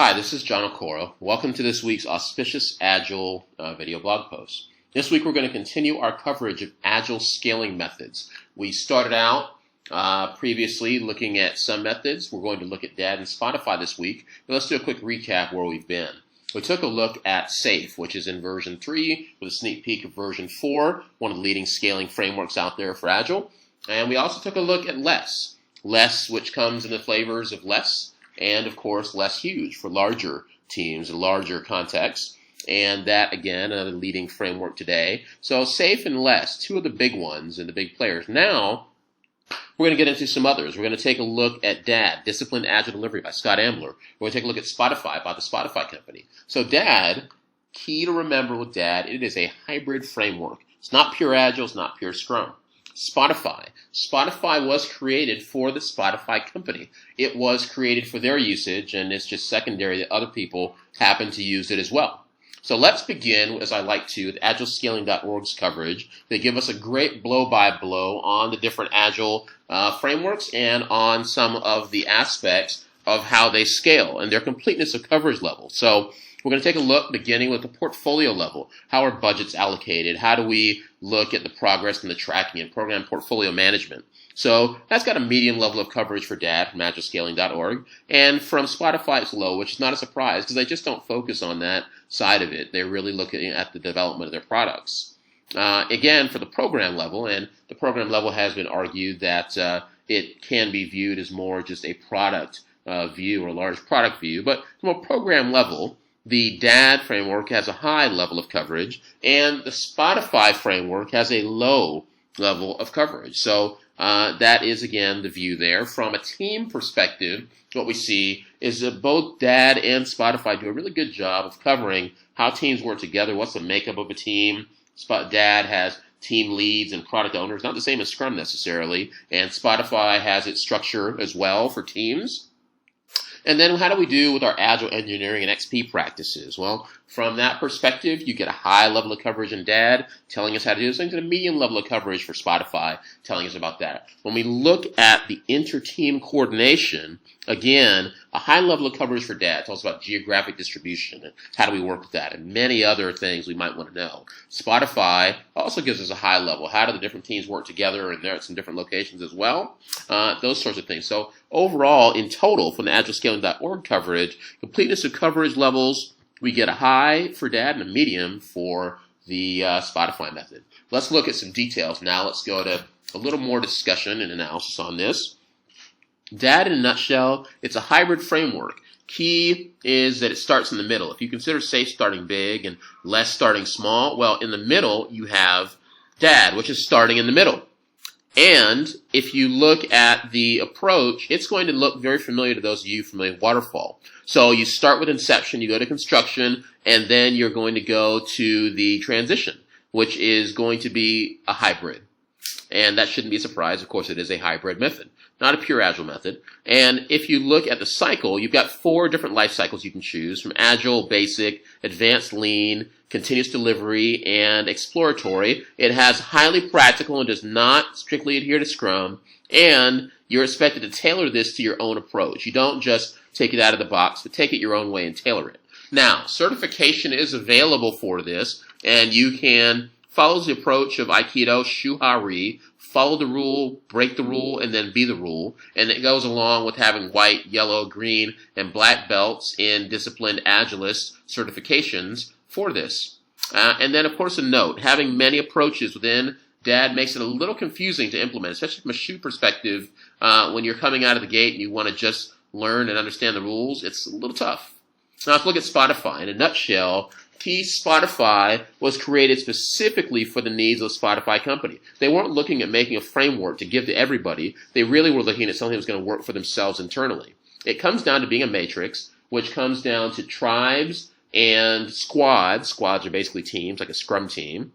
Hi, this is John Okoro. Welcome to this week's Auspicious Agile video blog post. This week we're going to continue our coverage of Agile scaling methods. We started out previously looking at some methods. We're going to look at DAD and Spotify this week. But let's do a quick recap where we've been. We took a look at SAFe, which is in version 3 with a sneak peek of version 4, one of the leading scaling frameworks out there for Agile. And we also took a look at LESS. LESS, which comes in the flavors of less, and of course less huge for larger teams and larger contexts. And that, again, a leading framework today. So SAFe and LESS, two of the big ones and the big players. Now, we're going to get into some others. We're going to take a look at DAD, Disciplined Agile Delivery by Scott Ambler. We're going to take a look at Spotify by the Spotify company. So DAD, key to remember with DAD, it is a hybrid framework. It's not pure Agile, it's not pure Scrum. Spotify. Spotify was created for the Spotify company. It was created for their usage, and it's just secondary that other people happen to use it as well. So let's begin, as I like to, with AgileScaling.org's coverage. They give us a great blow-by-blow on the different Agile frameworks and on some of the aspects of how they scale and their completeness of coverage level. So we're going to take a look beginning with the portfolio level. How are budgets allocated? How do we look at the progress and the tracking and program portfolio management? So that's got a medium level of coverage for DAD from AgileScaling.org. And from Spotify, it's low, which is not a surprise because they just don't focus on that side of it. They're really looking at the development of their products. Again, for the program level, and the program level has been argued that it can be viewed as more just a product view or a large product view. But from a program level, the DAD framework has a high level of coverage, and the Spotify framework has a low level of coverage. So that is, again, the view there. From a team perspective, what we see is that both DAD and Spotify do a really good job of covering how teams work together, what's the makeup of a team. DAD has team leads and product owners, not the same as Scrum necessarily, and Spotify has its structure as well for teams. And then how do we do with our Agile engineering and XP practices? Well, from that perspective, you get a high level of coverage in DAD, telling us how to do things, and a medium level of coverage for Spotify, telling us about that. When we look at the inter-team coordination, again, a high level of coverage for DAD tells us about geographic distribution and how do we work with that, and many other things we might want to know. Spotify also gives us a high level. How do the different teams work together, and they're at some different locations as well? Those sorts of things. So overall, in total, from the AgileScaling.org coverage, completeness of coverage levels, we get a high for DAD and a medium for the Spotify method. Let's look at some details now. Let's go to a little more discussion and analysis on this. DAD, in a nutshell, it's a hybrid framework. Key is that it starts in the middle. If you consider SAFe starting big and LESS starting small, well, in the middle, you have DAD, which is starting in the middle. And if you look at the approach, it's going to look very familiar to those of you familiar with waterfall. So you start with inception, you go to construction, and then you're going to go to the transition, which is going to be a hybrid. And that shouldn't be a surprise. Of course, it is a hybrid method, not a pure Agile method. And if you look at the cycle, you've got 4 different life cycles you can choose, from Agile, Basic, Advanced Lean, Continuous Delivery, and Exploratory. It has highly practical and does not strictly adhere to Scrum. And you're expected to tailor this to your own approach. You don't just take it out of the box, but take it your own way and tailor it. Now, certification is available for this, and you can follow the approach of Aikido, Shuhari, follow the rule, break the rule, and then be the rule. And it goes along with having white, yellow, green, and black belts in Disciplined Agilist certifications for this. And then, of course, a note, having many approaches within DAD makes it a little confusing to implement, especially from a SHU perspective. When you're coming out of the gate and you want to just learn and understand the rules, it's a little tough. Now let's look at Spotify. In a nutshell, Spotify was created specifically for the needs of the Spotify company. They weren't looking at making a framework to give to everybody. They really were looking at something that was going to work for themselves internally. It comes down to being a matrix, which comes down to tribes and squads. Squads are basically teams, like a Scrum team,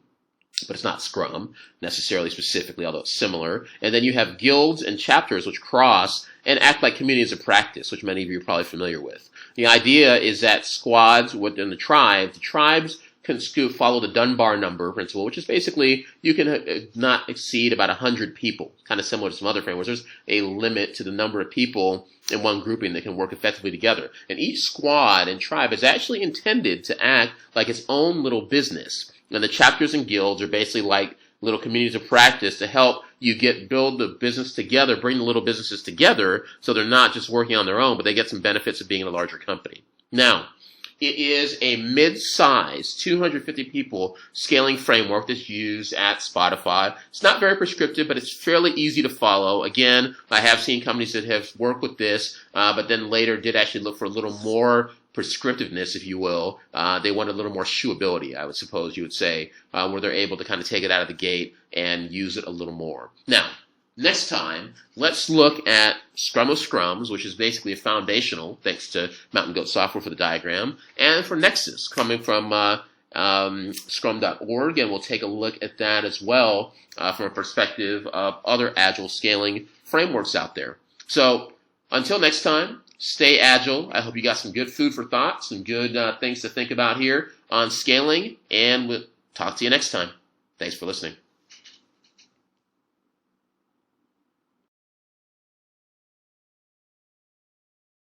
but it's not Scrum necessarily specifically, although it's similar. And then you have guilds and chapters, which cross and act like communities of practice, which many of you are probably familiar with. The idea is that squads within the tribes follow the Dunbar number principle, which is basically you can not exceed about 100 people, kind of similar to some other frameworks. There's a limit to the number of people in one grouping that can work effectively together. And each squad and tribe is actually intended to act like its own little business. And the chapters and guilds are basically like little communities of practice to help you build the business together, bring the little businesses together so they're not just working on their own, but they get some benefits of being in a larger company. Now, it is a mid-size, 250 people scaling framework that's used at Spotify. It's not very prescriptive, but it's fairly easy to follow. Again, I have seen companies that have worked with this, but then later did actually look for a little more prescriptiveness, if you will. They want a little more shooability, I would suppose you would say, where they're able to kind of take it out of the gate and use it a little more. Now, next time, let's look at Scrum of Scrums, which is basically a foundational, thanks to Mountain Goat Software for the diagram, and for Nexus, coming from scrum.org, and we'll take a look at that as well from a perspective of other Agile scaling frameworks out there. So, until next time, stay agile. I hope you got some good food for thought, some good things to think about here on scaling, and we'll talk to you next time. Thanks for listening.